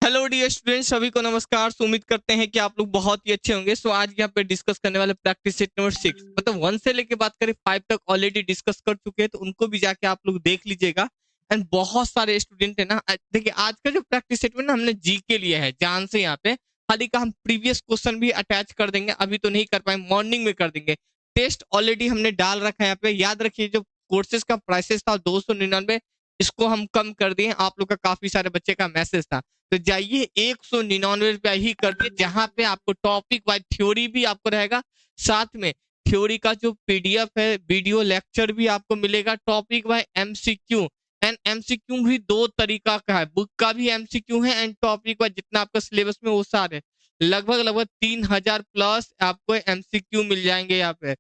Hello dear students, सभी को नमस्कार। उम्मीद करते हैं कि आप लोग बहुत ही अच्छे होंगे। सो आज यहाँ पे डिस्कस करने वाले प्रैक्टिस सेट नंबर 6, मतलब 1 से लेके बात करें 5 तक ऑलरेडी डिस्कस कर चुके हैं, तो उनको भी जाके आप लोग देख लीजिएगा। एंड बहुत सारे स्टूडेंट है ना, देखिए आज का जो प्रैक्टिस सेट में ना हमने जी के लिया है जान से। यहाँ पे खाली का हम प्रीवियस क्वेश्चन भी अटैच कर देंगे, अभी तो नहीं कर पाए, मॉर्निंग में कर देंगे। टेस्ट ऑलरेडी हमने डाल रखा है यहाँ पे। याद रखिए जो कोर्सेज का प्राइसेस था 299, इसको हम कम कर दिए। आप लोग का काफी सारे बच्चे का मैसेज था, तो जाइए 199 रुपया ही कर दिए, जहां पे आपको टॉपिक वाइज थ्योरी भी आपको रहेगा, साथ में थ्योरी का जो पीडीएफ है, वीडियो लेक्चर भी आपको मिलेगा, topic wise MCQ. And MCQ भी दो तरीका का है, बुक का भी एमसीक्यू है एंड टॉपिक वाइज जितना आपका सिलेबस में वो सारे लगभग लगभग 3000 प्लस आपको एमसीक्यू मिल जाएंगे यहाँ पे।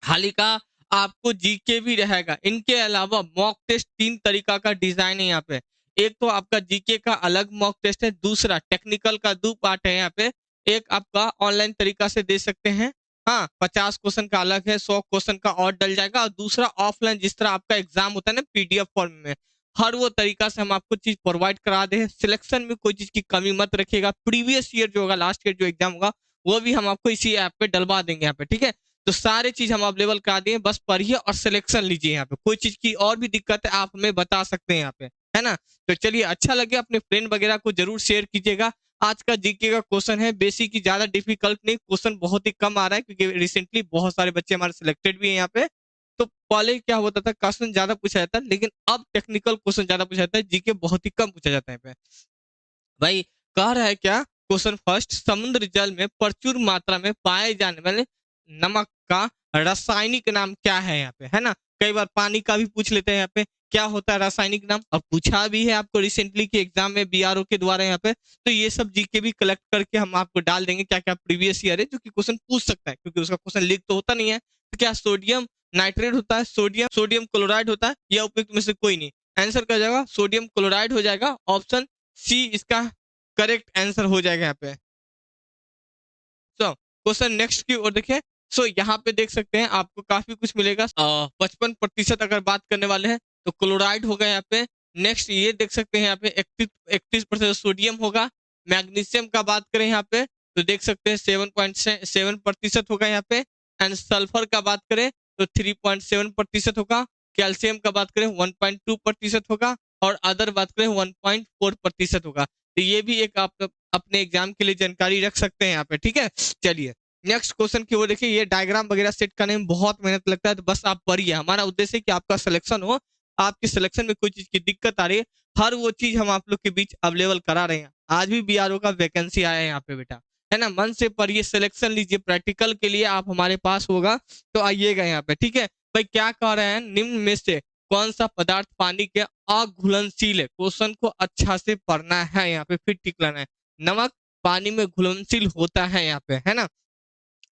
हाल का आपको जीके भी रहेगा। इनके अलावा मॉक टेस्ट 3 तरीका का डिजाइन है यहाँ पे। एक तो आपका जीके का अलग मॉक टेस्ट है, दूसरा टेक्निकल का 2 पार्ट है यहाँ पे। एक आपका ऑनलाइन तरीका से दे सकते हैं, हाँ 50 क्वेश्चन का अलग है, 100 क्वेश्चन का और डल जाएगा। और दूसरा ऑफलाइन, जिस तरह आपका एग्जाम होता है ना पीडीएफ फॉर्म में, हर वो तरीका से हम आपको चीज प्रोवाइड करा दे। सिलेक्शन में कोई चीज की कमी मत रखिएगा। प्रीवियस ईयर जो होगा, लास्ट ईयर जो एग्जाम होगा, वो भी हम आपको इसी ऐप पे डलवा देंगे यहाँ पे, ठीक है। तो सारे चीज हम अवेलेबल करा दिए, बस पढ़िए और सिलेक्शन लीजिए। यहाँ पे कोई चीज की और भी दिक्कत है आप हमें बता सकते हैं यहाँ पे, है ना। तो चलिए, अच्छा लगे अपने फ्रेंड वगैरह को जरूर शेयर कीजिएगा। आज का जीके का क्वेश्चन है बेसिक की, ज्यादा डिफिकल्ट नहीं, क्वेश्चन बहुत ही कम आ रहा है क्योंकि रिसेंटली बहुत सारे बच्चे हमारे सिलेक्टेड भी हैं यहाँ पे। तो पहले क्या होता था, क्वेश्चन ज्यादा पूछा जाता है, लेकिन अब टेक्निकल क्वेश्चन ज्यादा पूछा जाता है, जीके बहुत ही कम पूछा जाता है यहाँ पे। भाई कह रहा है क्या, क्वेश्चन फर्स्ट, समुद्र जल में प्रचुर मात्रा में पाए जाने वाले नमक का रासायनिक नाम क्या है यहाँ पे, है ना। कई बार पानी का भी पूछ लेते हैं यहाँ पे, क्या होता है रासायनिक नाम, अब पूछा भी है आपको रिसेंटली के एग्जाम में बीआरओ के द्वारा यहाँ पे। तो ये सब जीके भी कलेक्ट करके हम आपको डाल देंगे, क्या क्या प्रीवियस ईयर है जो कि क्वेश्चन पूछ सकता है, क्योंकि उसका क्वेश्चन लीक तो होता नहीं है। तो क्या सोडियम नाइट्रेट होता है, सोडियम सोडियम क्लोराइड होता है, या उपयुक्त में से कोई नहीं। आंसर क्या हो जाएगा, सोडियम क्लोराइड हो जाएगा, ऑप्शन सी इसका करेक्ट आंसर हो जाएगा यहाँ पे। सो क्वेश्चन नेक्स्ट की ओर देखिए। सो यहाँ पे देख सकते हैं आपको काफी कुछ मिलेगा। 55% अगर बात करने वाले हैं तो क्लोराइड होगा यहाँ पे। नेक्स्ट ये देख सकते हैं यहाँ पे 31% सोडियम होगा। मैग्नीशियम का बात करें यहाँ पे तो देख सकते हैं 7.7% होगा यहाँ पे। एंड सल्फर का बात करें तो 3.7% होगा। कैल्शियम का बात करें 1.2% होगा। और अदर बात करें 1.4% होगा। तो ये भी एक आप अपने एग्जाम के लिए जानकारी रख सकते हैं यहाँ पे, ठीक है। चलिए नेक्स्ट क्वेश्चन की ओर देखिए। ये डायग्राम वगैरह सेट करने में बहुत मेहनत लगता है, तो बस आप पढ़िए। हमारा उद्देश्य है कि आपका सिलेक्शन हो। आपके सिलेक्शन में कोई चीज की दिक्कत आ रही है, हर वो चीज हम आप लोग के बीच अवेलेबल करा रहे हैं। आज भी बीआरओ का वैकेंसी आया है यहाँ पे बेटा, है ना। मन से पढ़िए, सिलेक्शन लीजिए, प्रैक्टिकल के लिए आप हमारे पास होगा तो आइएगा यहाँ पे, ठीक है। भाई क्या कह रहे हैं, निम्न में से कौन सा पदार्थ पानी के अघुलनशील है। क्वेश्चन को अच्छा से पढ़ना है यहाँ पे, फिर टिक लाना है। नमक पानी में घुलनशील होता है यहाँ पे, है ना।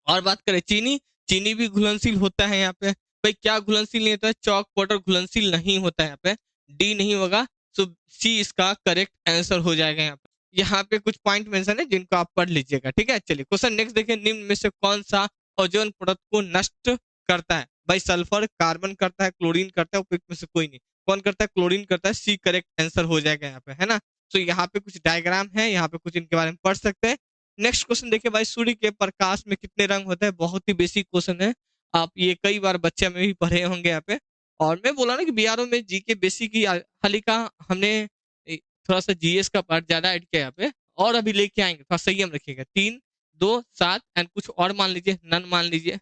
और बात करें चीनी, चीनी भी घुलनशील होता है यहाँ पे। भाई क्या घुलनशील नहीं होता है, चौक पाउडर घुलनशील नहीं होता है यहाँ पे। डी नहीं होगा, सो सी इसका करेक्ट आंसर हो जाएगा यहाँ पे। यहाँ पे कुछ पॉइंट मेंशन है जिनको आप पढ़ लीजिएगा, ठीक है। चलिए क्वेश्चन नेक्स्ट देखिए। निम्न में से कौन सा ओजोन परत को नष्ट करता है। भाई सल्फर, कार्बन करता है, क्लोरीन करता है, उपयुक्त में से कोई नहीं। कौन करता है, क्लोरीन करता है, सी करेक्ट आंसर हो जाएगा यहाँ पे, है ना। तो यहाँ पे कुछ डायग्राम है, यहाँ पे कुछ इनके बारे में पढ़ सकते हैं। नेक्स्ट क्वेश्चन देखिए भाई, सूर्य के प्रकाश में कितने रंग होते हैं। बहुत ही बेसिक क्वेश्चन है, आप ये कई बार बच्चे में भी पढ़े होंगे यहाँ पे। और मैं बोला ना कि बीआरओ में जीके बेसिक ही हाल का हमने थोड़ा सा जीएस का पार्ट ज्यादा ऐड किया यहाँ पे, और अभी लेके आएंगे, थोड़ा संयम रखिएगा। 3 2 7 एंड कुछ और मान लीजिए, नन मान लीजिए।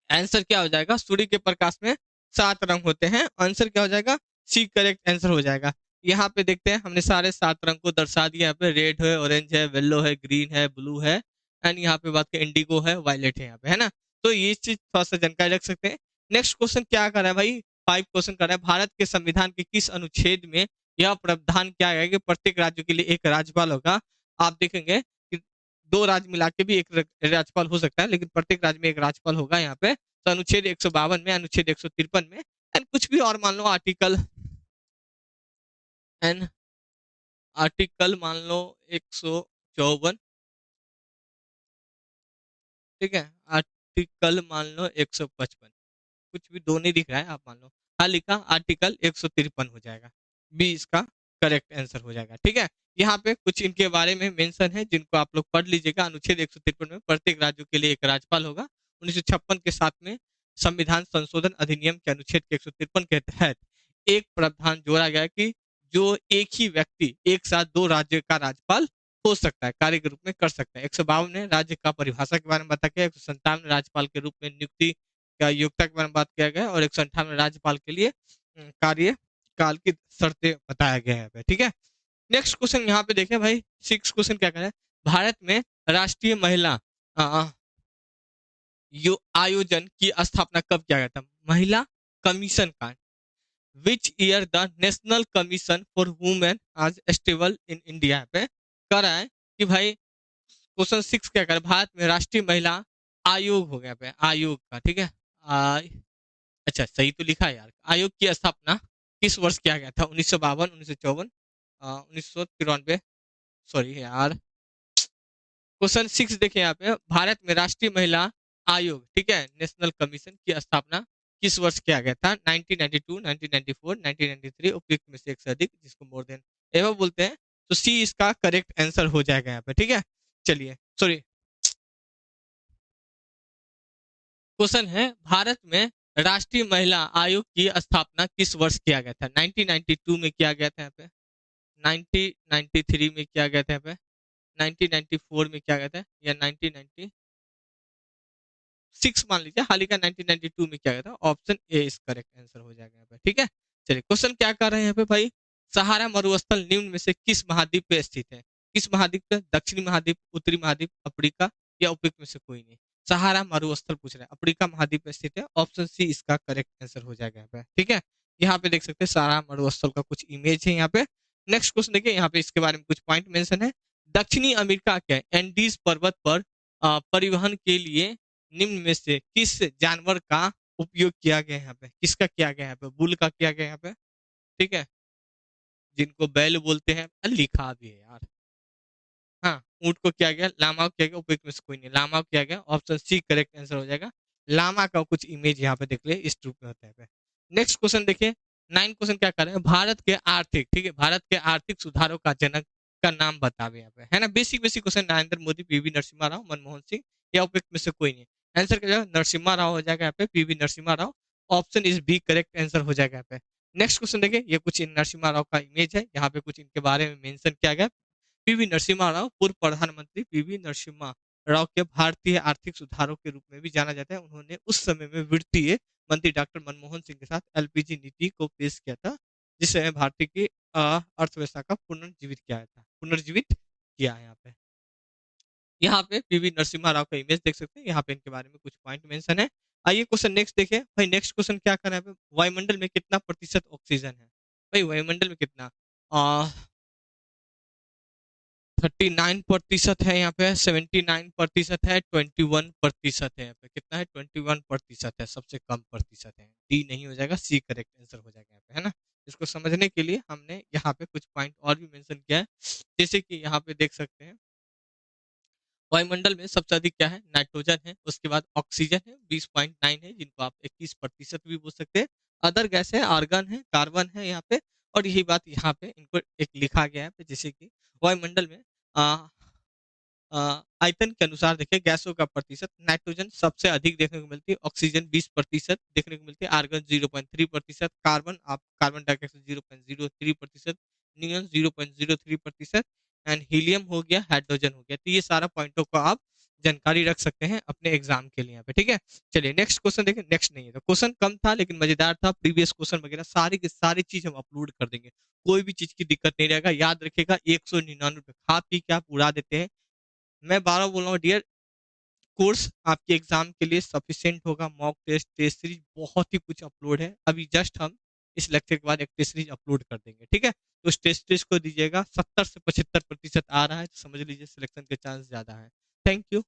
आंसर क्या हो जाएगा, सूर्य के प्रकाश में 7 रंग होते हैं। आंसर क्या हो जाएगा, सी करेक्ट आंसर हो जाएगा। यहाँ पे देखते हैं, हमने सारे 7 रंग को दर्शा दिया। यहाँ पे रेड है, ऑरेंज है, येलो है, ग्रीन है, ब्लू है, एंड यहाँ पे बात करें इंडिगो है, वायलेट है यहाँ पे, है ना। तो ये चीज थोड़ा सा जानकारी रख सकते हैं। नेक्स्ट क्वेश्चन क्या कर रहा है भाई, 5 क्वेश्चन कर रहा है। भारत के संविधान के किस अनुच्छेद में यह प्रावधान किया गया है कि प्रत्येक राज्य के लिए एक राज्यपाल होगा। आप देखेंगे कि 2 राज्य मिला के भी एक राज्यपाल हो सकता है, लेकिन प्रत्येक राज्य में एक राज्यपाल होगा यहाँ पे। तो अनुच्छेद 152 में, अनुच्छेद 153 में, एंड कुछ भी और मान लो आर्टिकल, एंड आर्टिकल मान लो 154, ठीक है। आर्टिकल मान लो 155, कुछ भी 2 नहीं दिख रहा है, आप मान लो। हाँ लिखा आर्टिकल 153 हो जाएगा, बी इसका करेक्ट आंसर हो जाएगा। ठीक है, यहाँ पे कुछ इनके बारे में मेंशन है जिनको आप लोग पढ़ लीजिएगा। अनुच्छेद 153 में प्रत्येक राज्य के लिए एक राज्यपाल होगा। 1956 के साथ में संविधान संशोधन अधिनियम के अनुच्छेद के 153 के तहत एक प्रावधान जोड़ा गया कि जो एक ही व्यक्ति एक साथ दो राज्य का राज्यपाल हो सकता है, कार्य के रूप में कर सकता है। 152 ने राज्य का परिभाषा के बारे में बताया गया। 157 राज्यपाल के रूप में नियुक्ति का योग्यता के बारे में बात किया गया और 158 राज्यपाल के लिए कार्य काल की शर्तें बताया गया है। ठीक है, नेक्स्ट क्वेश्चन यहाँ पे देखें भाई, 6 क्वेश्चन क्या कह रहा है, भारत में राष्ट्रीय महिला आयोजन की स्थापना कब किया गया था? महिला कमीशन का। Which year the national commission for women आज स्टेबल इन इंडिया पे कह रहा है कि भाई क्वेश्चन 6 क्या कर, भारत में राष्ट्रीय महिला आयोग हो गया पे, आयोग का। ठीक है, अच्छा सही तो लिखा है यार। आयोग की स्थापना किस वर्ष किया गया था? 1952, 1954, 1993। सॉरी यार, क्वेश्चन 6 देखें यहाँ पे, भारत में राष्ट्रीय महिला आयोग, ठीक है, नेशनल कमीशन की स्थापना किस वर्ष किया गया था? 1992, 1994, 1993, उपयुक्त में से एक से अधिक, जिसको मोर देन एवं बोलते हैं। तो सी इसका करेक्ट आंसर हो जाएगा यहाँ पे। ठीक है, चलिए सॉरी, क्वेश्चन है भारत में राष्ट्रीय महिला आयोग की स्थापना किस वर्ष किया गया था? 1992 में किया गया था यहाँ पे, 1993 में किया गया था यहाँ पे, 1994 में किया गया था, या 1996 मान लीजिए, हाल ही का 1992 में किया गया था। ऑप्शन ए इस करेक्ट आंसर हो जाएगा यहाँ पे। ठीक है, चलिए क्वेश्चन क्या कर रहे हैं यहाँ पे भाई, सहारा मरुस्थल निम्न में से किस महाद्वीप पे स्थित है? किस महाद्वीप पे? दक्षिणी महाद्वीप, उत्तरी महाद्वीप, अफ्रीका, या उपयुक्त में से कोई नहीं? सहारा मरुस्थल पूछ रहा है, अफ्रीका महाद्वीप पे स्थित है। ऑप्शन सी इसका करेक्ट आंसर हो जाएगा यहाँ पे। ठीक है, यहाँ पे देख सकते हैं सहारा मरुस्थल का कुछ इमेज है यहाँ पे। नेक्स्ट क्वेश्चन देखिए, यहाँ पे इसके बारे में कुछ पॉइंट मेंशन है। दक्षिणी अमेरिका के एंडीज पर्वत पर परिवहन के लिए निम्न में से किस जानवर का उपयोग किया गया है यहाँ पे? किसका किया गया है यहाँ पे? बुल का किया गया है यहाँ पे। ठीक है, जिनको बैल बोलते हैं, लिखा भी है यार। हाँ, ऊंट को किया गया, लामा को किया गया, उपयुक्त में से कोई नहीं, लामा को किया गया। ऑप्शन सी करेक्ट आंसर हो जाएगा। लामा का कुछ इमेज यहाँ पे देख ले, इस रूप में होता है। नेक्स्ट क्वेश्चन देखिए, 9 क्वेश्चन क्या कर रहे हैं, भारत के आर्थिक, ठीक है, भारत के आर्थिक सुधारों का जनक का नाम बतावे यहाँ पे, है ना। Basic basic question, Narendra Modi, PV Narasimha Rao, Manmohan Singh, या उपयुक्त में से कोई नहीं। आंसर क्या जाएगा? नरसिम्हा राव हो जाएगा यहाँ पे, PV Narasimha Rao. Option is B correct answer हो जाएगा यहाँ पे। नेक्स्ट क्वेश्चन देखिए, ये कुछ नरसिम्हा राव का इमेज है, यहाँ पे कुछ इनके बारे में मेंशन किया गया। पीवी नरसिम्हा राव, पूर्व प्रधानमंत्री पीवी नरसिम्हा राव के भारतीय आर्थिक सुधारों के रूप में भी जाना जाता है। उन्होंने उस समय में वित्तीय मंत्री डॉक्टर मनमोहन सिंह के साथ एलपीजी नीति को पेश किया था, जिससे भारतीय की अर्थव्यवस्था का पुनर्जीवित किया है। यहाँ पे पीवी नरसिम्हा राव का इमेज देख सकते हैं, यहाँ पे इनके बारे में कुछ पॉइंट मेंशन है। आइए क्वेश्चन नेक्स्ट देखिए भाई, नेक्स्ट क्वेश्चन क्या करना है, वायुमंडल में कितना प्रतिशत ऑक्सीजन है? भाई वायुमंडल में कितना? 39% है यहाँ पे, 79% है, 21% है यहाँ पे। कितना है? 21% है, सबसे कम प्रतिशत है। डी नहीं हो जाएगा, सी करेक्ट आंसर हो जाएगा यहाँ पे, है ना। इसको समझने के लिए हमने यहाँ पे कुछ पॉइंट और भी मेंशन किया है, जैसे कि यहाँ पे देख सकते हैं, वायुमंडल में सबसे अधिक क्या है? नाइट्रोजन है, उसके बाद ऑक्सीजन है 20.9 है, जिनको आप 21% भी बोल सकते हैं। अदर गैस है, आर्गन है, कार्बन है यहाँ पे। और यही बात यहाँ पे इनको एक लिखा गया है, जैसे कि वायुमंडल में आयतन के अनुसार देखिए गैसों का प्रतिशत, नाइट्रोजन सबसे अधिक देखने को मिलती है, ऑक्सीजन 20% देखने को मिलती है, आर्गन 0.3%, कार्बन आप carbon dioxide 0.03%, neon 0.03%, and helium हो गया, हाइड्रोजन हो गया। तो ये सारा पॉइंटों को आप जानकारी रख सकते हैं अपने एग्जाम के लिए यहाँ पे। ठीक है, चलिए नेक्स्ट क्वेश्चन देखिए। नेक्स्ट नहीं है तो क्वेश्चन कम था लेकिन मजेदार था, प्रीवियस क्वेश्चन वगैरह सारी की सारी चीज हम अपलोड कर देंगे, कोई भी चीज की दिक्कत नहीं रहेगा। याद रखिएगा, 199 खा पी के आप उड़ा देते हैं। मैं 12 बोल रहा हूँ डियर, कोर्स आपके एग्जाम के लिए सफिशिएंट होगा। मॉक टेस्ट, टेस्ट सीरीज, बहुत ही कुछ अपलोड है। अभी जस्ट हम इस लेक्चर के बाद एक टेस्ट सीरीज अपलोड कर देंगे। ठीक है, तो उस टेस्ट सीरीज को दीजिएगा, 70 से 75% आ रहा है तो समझ लीजिए सिलेक्शन के चांस ज्यादा है। Thank you.